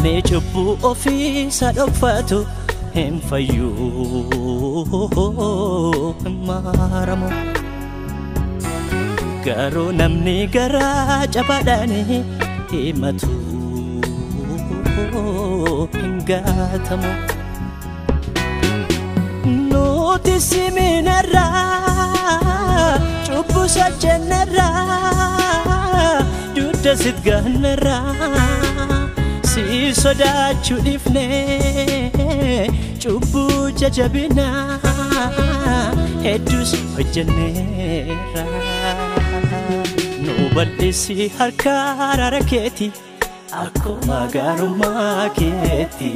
namni cubbuu ofiisa dhokfatu hin fayyuu hin maramu. Garuu namni garaa jabaadhaan himatu hin gatamu. Nuti siminarraa cubbuu sajjannarraa dudda sit gannarraa si sodaachuu dhiifnee cubbuu jajabinaa hedduus hojjenneerra. Nu bal'isi harka araara keeti akkuma gaarummaa keeti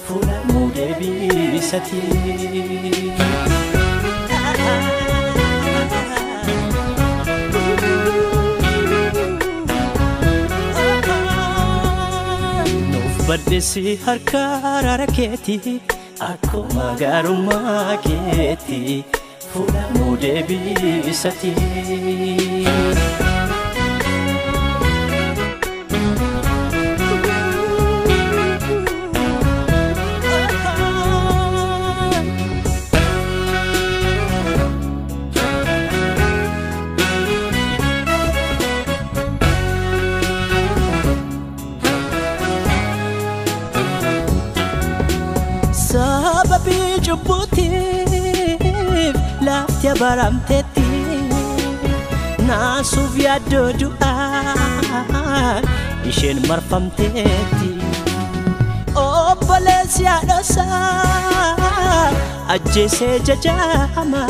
fuula nuu deebisati. Nuuf bal'isi harka araara keeti akkuma gaarummaa keeti fuula nuu deebisati. Sababi cubbuutiif lafti abaramteetti naasuuf yaaddoo du'aan isheen marfamteetti. Obboleessi haadhosaa ajjeesee jajama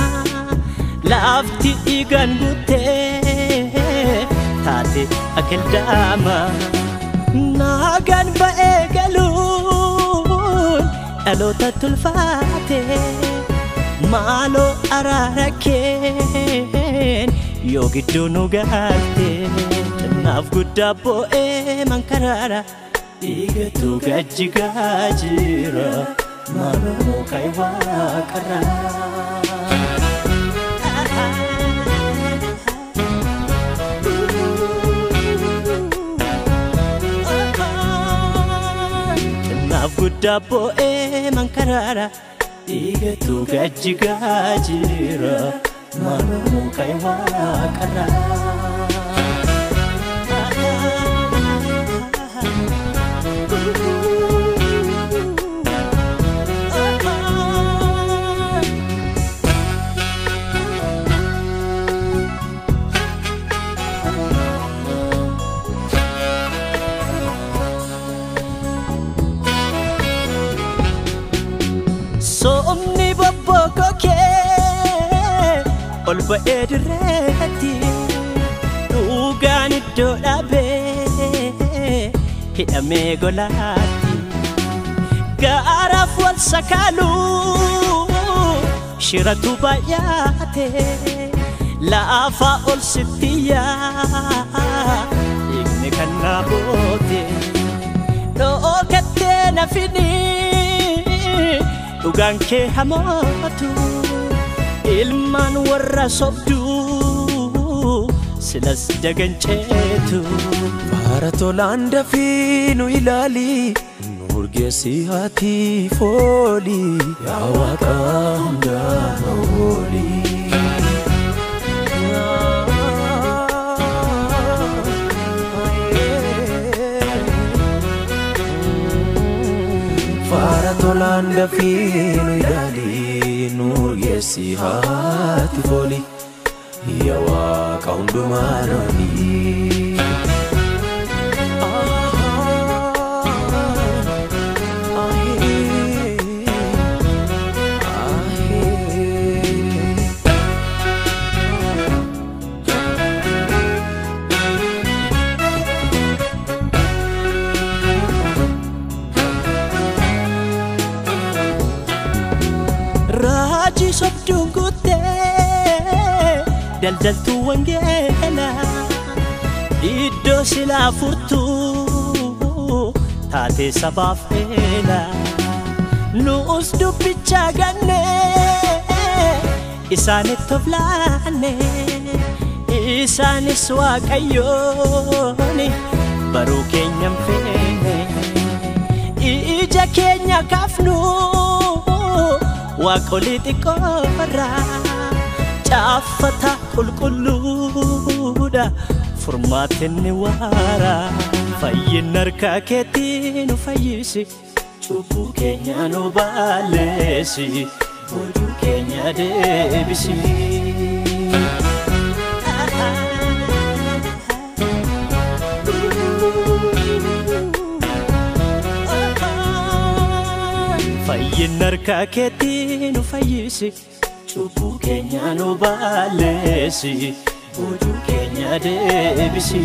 lafti dhiigaan guuttee taate akeldaama. Naagaan ba'ee galuun dhaloota tulfaate maaloo araara keen yoo gidduu nu galte. Naaf guddaa boo'ee mankaraara dhiigatu gajjigaa jira maaloo ka'e waaqarraa. Naaf guddaa boo'ee mankaraara dhiigatu gajjigaa jira maaloo ka'e waaqarraa. Somni bobboko kee ol ba'ee dirreetti dhugaan iddoo dhaabee hidhamee golaatti. Gaaraaf wal sakaaluu shiratu baay'ate laafaa ol sitti dhiigni kan naa boote. Dhookattee na finii dhugaan kee hamotu ilmaan warra sobduu silas jaganceetu. Bara tolaan dafii nu ilaali nu urgeessi haati fooli yaa Waaqa hundaa ooli. Bara tolaan dafii nu ilaali nu urgeessi haati fooli yaa Waaqa hundumaa nooni. Raji sobduun guuttee daldaltuu wangeela iddoo silaa furtuu taate sabaaf eela. Nuus dubbicha gannee isaanitti of laannee isaanis waaqayyoon baruu keenyan feene. keenya kaafnu waaqolii xiqqoorraa caafata qulqulluudha furmaatinni waara fayyin harka keetii nu fayyisi cubbuu keenya nu balleessi boojuu keenya deebisi fayyin harka keetii nu fayyisi cubbuu keenya nu balleessi boojuu keenya deebisi